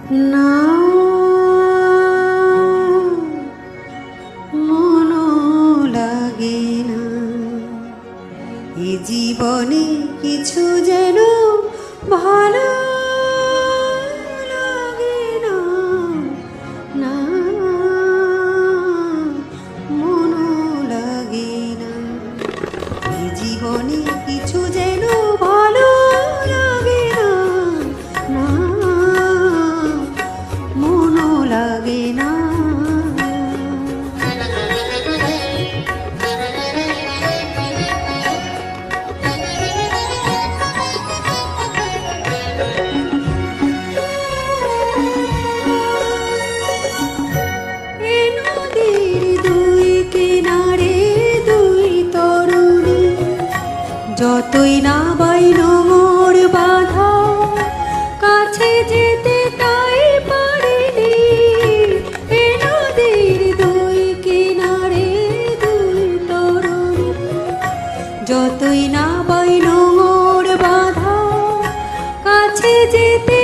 না মনও লাগে না এ জীবনে কিছু যেন ভালো লাগে না না মনও লাগে না এ জীবনে কিছু যেন ভালো লাগে না না মনও লাগে না এ নদীর দুই কিনারে দুই তরুণী যতই না বাইল মোর বাধা কাছে যেতে তাই পারিনি এ নদীর দুই কিনারে দুই তরুণী যতই না বাইল মোর বাধা কাছে যেতে